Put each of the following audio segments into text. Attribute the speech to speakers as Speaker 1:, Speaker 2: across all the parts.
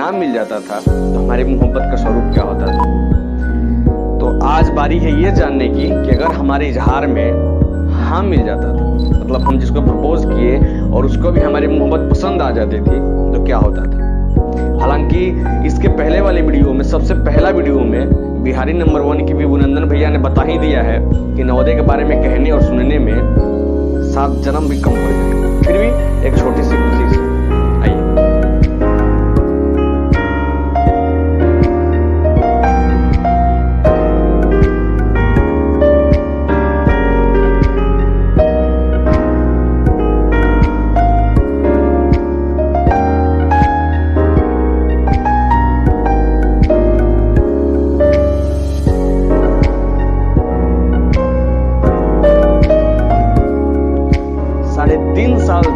Speaker 1: नाम मिल जाता था तो हमारी मोहब्बत का स्वरूप क्या होता था। तो आज बारी है ये जानने की कि अगर हमारे इजहार में हाँ मिल जाता था, मतलब हम जिसको प्रपोज किए और उसको भी हमारी मोहब्बत पसंद आ जाती थी, तो क्या होता था। हालांकि इसके पहले वाले वीडियो में, सबसे पहला वीडियो में बिहारी नंबर 1 की विभुनंदन भैया ने बता ही दिया है कि नवोदय के बारे में कहने और सुनने में 7 जन्म भी कम पड़ जाए। फिर भी एक छोटी सी कोशिश, आइए।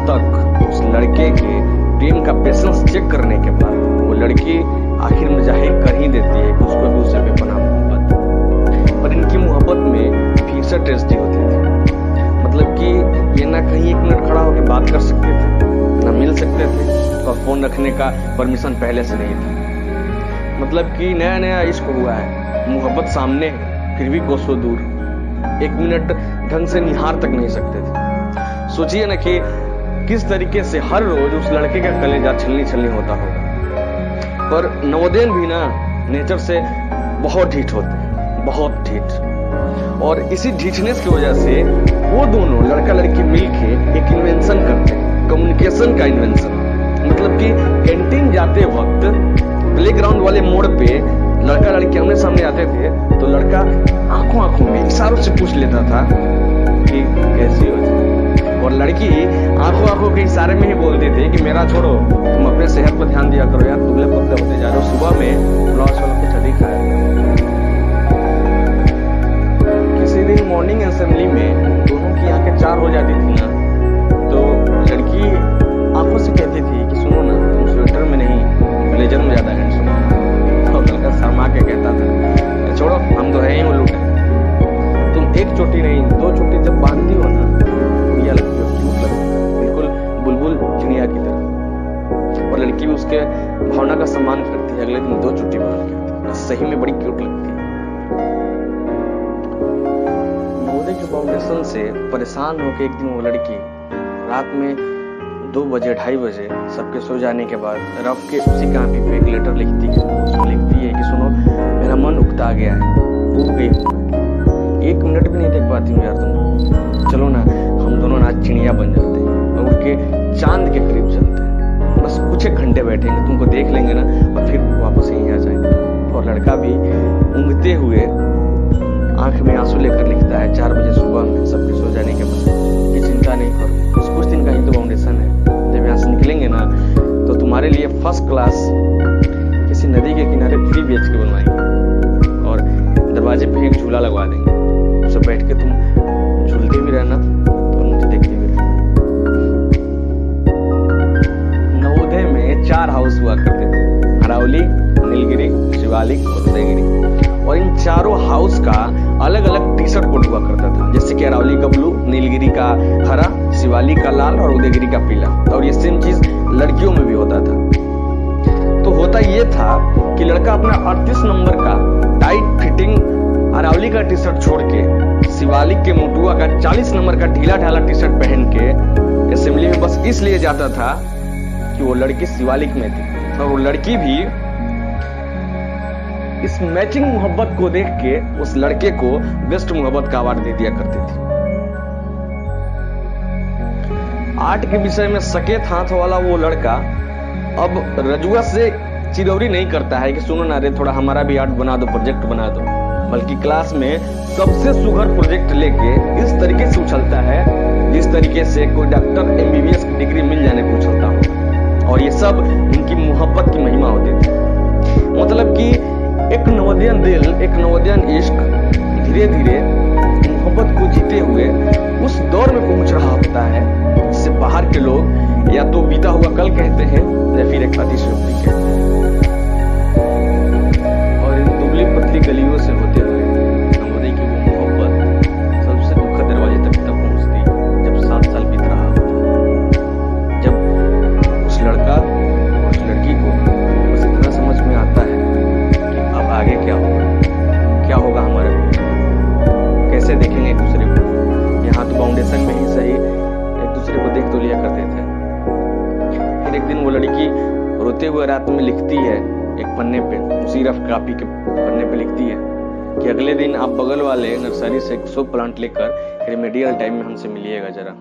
Speaker 1: तक उस लड़के के प्रेम का पेशेंस चेक करने के बाद वो लड़की आखिर में जाहिर कर ही देती है कि उसको भी उससे बेपनाह मोहब्बत। पर इनकी मोहब्बत में फिक्सड ट्रेजेडी होती थी, मतलब कि ये ना कहीं 1 मिनट खड़ा होकर बात कर सकते थे, ना मिल सकते थे, और फोन रखने का परमिशन पहले से नहीं था। मतलब कि नया नया इश्क हुआ है, मोहब्बत सामने है, फिर भी कोसों दूर, 1 मिनट ढंग से निहार तक नहीं सकते थे। सोचिए ना कि किस तरीके से हर रोज उस लड़के का कलेजा छलनी छलनी होता होगा। पर नवोदयन भी ना नेचर से बहुत ढीठ होते हैं, बहुत ढीठ, और इसी ढीठनेस की वजह से वो दोनों लड़का लड़की मिलके एक इन्वेंशन करते हैं, कम्युनिकेशन का इन्वेंशन। मतलब कि कैंटीन जाते वक्त प्लेग्राउंड वाले मोड़ पे लड़का लड़की आमने सामने आते थे तो लड़का आंखों आंखों में इशारों से पूछ लेता था कि कैसी हो, और लड़की आंखों आंखों के इशारे में ही बोलते थे कि मेरा छोड़ो, तुम अपने सेहत पर ध्यान दिया करो यार, दुबले पतले होते जा रहे हो, सुबह में फ्लॉस वाला कुछ अधिक है। किसी दिन मॉर्निंग असेंबली में दोनों की आंखें 4 हो जाती थी ना, तो लड़की आंखों से कहती थी कि सुनो ना, तुम स्वेटर में नहीं ब्लेजर में ज्यादा हैंडसम हो। और लड़का शर्मा के कहता था छोड़ो, हम तो है ही उल्लू, तुम 1 चोटी नहीं 2 चोटी जब बांधती हो ना, लगती हो, क्यूट लगती है, बिल्कुल बुलबुल चिड़िया की तरह। और लड़की भी उसके भावना का सम्मान करती है, अगले दिन 2 चुट्टी बांध के, सही में बड़ी क्यूट लगती है। नवोदय के फाउंडेशन से परेशान होकर एक दिन वो लड़की रात में 2 बजे 2:30 बजे सबके सो जाने के बाद रफ के उसी कापी पे एक लेटर लिखती है। उसमें लिखती है कि सुनो, मेरा मन उकता गया है, उब गई हूँ, 1 मिनट भी नहीं देख पाती हूँ यार तुम, चलो ना हम दोनों आज चिड़िया बन जाते हैं और उठ के चांद के करीब चलते हैं, बस कुछ 1 घंटे बैठेंगे, तुमको देख लेंगे ना और फिर वापस यहीं आ जाएंगे। और लड़का भी ऊँघते हुए आंख में आंसू लेकर लिखता है 4 बजे सुबह में सबके सो जाने के बाद कि चिंता नहीं करो, बस कुछ दिन का ही तो फाउंडेशन है, जब यहाँ से निकलेंगे ना तो तुम्हारे लिए फर्स्ट क्लास किसी नदी के किनारे 3 BHK बनवाएंगे और दरवाजे पे एक झूला लगवा देंगे, उससे बैठ के तुम झूलते भी रहना और मुझे देखते भी रहना। नवोदय में 4 हाउस हुआ करते थे, अरावली, नीलगिरी, शिवालिक और उदयगिरी, और इन चारों हाउस का अलग अलग टी-शर्ट कोड हुआ करता था, जैसे कि अरावली का ब्लू, नीलगिरी का हरा, शिवालिक का लाल और उदयगिरी का पीला। और ये सेम चीज लड़कियों में भी होता था। तो होता ये था कि लड़का अपना 38 नंबर का टाइट फिटिंग अरावली का टी-शर्ट छोड़ के शिवालिक के मोटुआ का 40 नंबर का ढीला ढाला टी-शर्ट पहन के असेंबली में बस इसलिए जाता था कि वो लड़की शिवालिक में थी, और वो लड़की भी इस मैचिंग मोहब्बत को देख के उस लड़के को बेस्ट मोहब्बत का अवार्ड दे दिया करती थी। आर्ट के विषय में सकेत हाथ वाला वो लड़का अब रजुआ से चिरौरी नहीं करता है कि सुनो ना रे, थोड़ा हमारा भी आर्ट बना दो, प्रोजेक्ट बना दो, बल्कि क्लास में सबसे सुघर प्रोजेक्ट लेके इस तरीके से उछलता है जिस तरीके से कोई डॉक्टर MBBS की डिग्री मिल जाने को उछलता हो। और ये सब उनकी मोहब्बत की महिमा होती थी। मतलब कि एक नवोदयन दिल, एक नवोदयन इश्क धीरे धीरे मोहब्बत को जीते हुए उस दौर में पहुंच रहा होता है जिसे बाहर के लोग या तो बीता हुआ कल कहते हैं या फिर एक अतिशयोक्ति कहते हैं। और इन दुबली पतली गलियों से होते हुए नवोदय की वो मोहब्बत सबसे दुखद दरवाजे तक पहुंचती जब 7 साल बीत रहा होता, जब उस लड़का और उस लड़की को उस बारात में लिखती है एक पन्ने पे, उसी रफ कॉपी के पन्ने पे लिखती है कि अगले दिन आप बगल वाले नर्सरी से 100 प्लांट लेकर रेमेडियल टाइम में हमसे मिलिएगा जरा।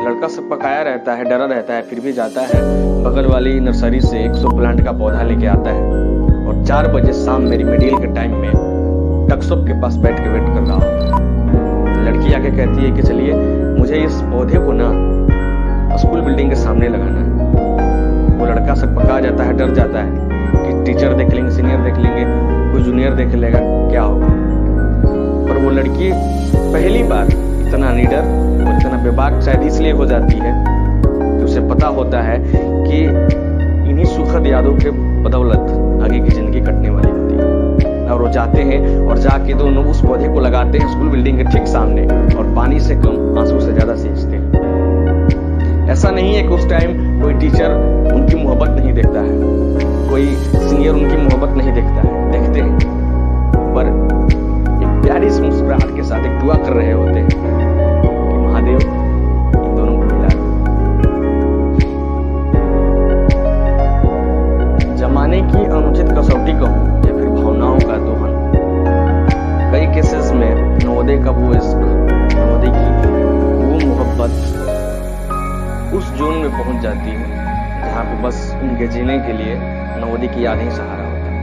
Speaker 1: लड़का सब पकाया रहता है, डरा रहता है, फिर भी जाता है बगल वाली नर्सरी से 100 प्लांट का पौधा लेके आता है और 4 बजे शाम में रेमेडियल के टाइम में टकसोप के पास बैठ के वेट कर रहा होता है। लड़की आके कहती है कि चलिए मुझे इस पौधे को ना स्कूल बिल्डिंग के सामने लगाना है। वो लड़का सब पका जाता है, डर जाता है कि टीचर देख लेंगे, सीनियर देख लेंगे, कोई जूनियर देख लेगा, क्या होगा। पर वो लड़की पहली बार इतना निडर और इतना बेबाक शायद इसलिए हो जाती है कि उसे पता होता है कि इन्हीं सुखद यादों के बदौलत आगे की जिंदगी कटने वाली होती है। और वो जाते हैं और जाके दोनों उस पौधे को लगाते हैं स्कूल बिल्डिंग के ठीक सामने और पानी से कम आंसू से ज्यादा सींचते हैं। ऐसा नहीं है कि उस टाइम कोई टीचर उनकी मोहब्बत नहीं देखता है, कोई सीनियर उनकी मोहब्बत नहीं देखता है, देखते हैं, पर एक प्यारी सी मुस्कुराहट के साथ एक दुआ कर रहे होते हैं कि महादेव इन दोनों को मिला दे। जमाने की अनुचित कसौटी कहूं या फिर भावनाओं का दोहन, कई केसेस में नवोदय का वो इश्क, नवोदय की वो मोहब्बत उस जोन में पहुंच जाती है जहां पे बस उनके जीने के लिए नवोदय की याद ही सहारा होता है।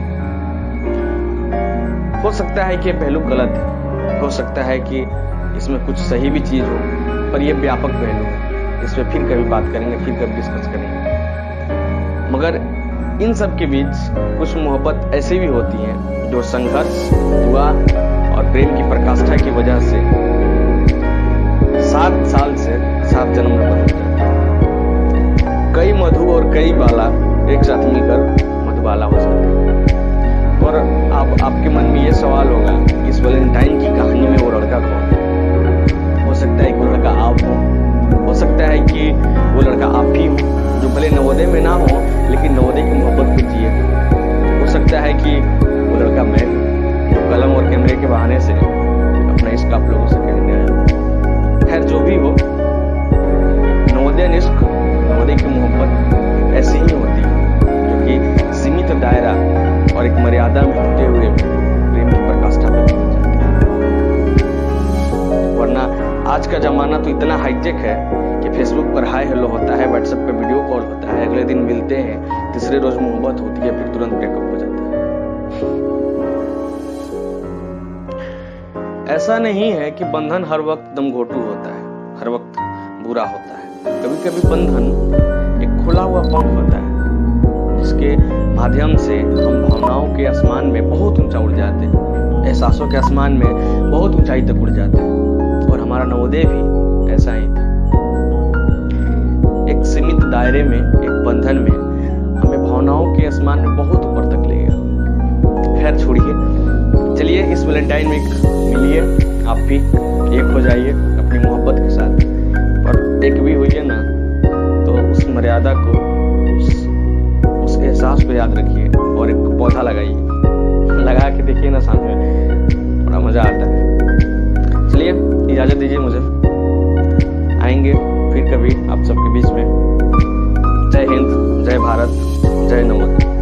Speaker 1: हो सकता है कि पहलू गलत है, हो सकता है कि इसमें कुछ सही भी चीज हो, पर यह व्यापक पहलू है। इस पर फिर कभी बात करेंगे, फिर कभी डिस्कस करेंगे। मगर इन सब के बीच कुछ मोहब्बत ऐसी भी होती हैं जो संघर्ष, दुआ और प्रेम की प्रकाष्ठा की वजह से 7 साल से 7 जन्म में बदल जाती है। कई मधु और कई बाला एक साथ मिलकर मधुबाला हो सकते हैं। और अब आपके मन में ये सवाल होगा कि इस वैलेंटाइन की कहानी में वो लड़का कौन? हो सकता है कि वो लड़का आप हो सकता है कि वो लड़का आप ही हो, जो भले नवोदय में ना हो लेकिन नवोदय की मोहब्बत को जिए। हो सकता है कि वो लड़का मैं, जो कलम और कैमरे के बहाने से अपना इश्क आप लोगों से कहने आया। खैर जो भी हो, नवोदय इश्क, नवोदय की मोहब्बत ऐसी ही होती है जो कि सीमित दायरा और एक मर्यादा में टूटे हुए प्रेम की प्रकाष्ठा पे पहुंच जाती है। वरना आज का जमाना तो इतना हाईटेक है कि फेसबुक पर हाय हेलो होता है, व्हाट्सएप पे वीडियो कॉल होता है, अगले दिन मिलते हैं, तीसरे रोज मोहब्बत होती है, फिर तुरंत ब्रेकअप हो जाता है। ऐसा नहीं है कि बंधन हर वक्त दमघोटू होता है, हर वक्त बुरा होता है। कभी कभी बंधन एक खुला हुआ पंख होता है जिसके माध्यम से हम भावनाओं के आसमान में बहुत ऊंचा उड़ जाते हैं, एहसासों के आसमान में बहुत ऊंचाई तक उड़ जाते हैं। और हमारा नवोदय भी ऐसा ही था। एक सीमित दायरे में, एक बंधन में हमें भावनाओं के आसमान में बहुत ऊपर तक ले गया। खैर छोड़िए, चलिए इस वैलेंटाइन में मिलिए, आप भी एक हो जाइए अपनी मोहब्बत के साथ। और एक भी होइए ना तो उस मर्यादा को, उस एहसास को याद रखिए और एक पौधा लगाइए, लगा के देखिए ना, साथ में बड़ा मजा आता है। चलिए इजाजत दीजिए मुझे, आएंगे फिर कभी आप सबके बीच में। जय हिंद, जय भारत, जय नवोदय।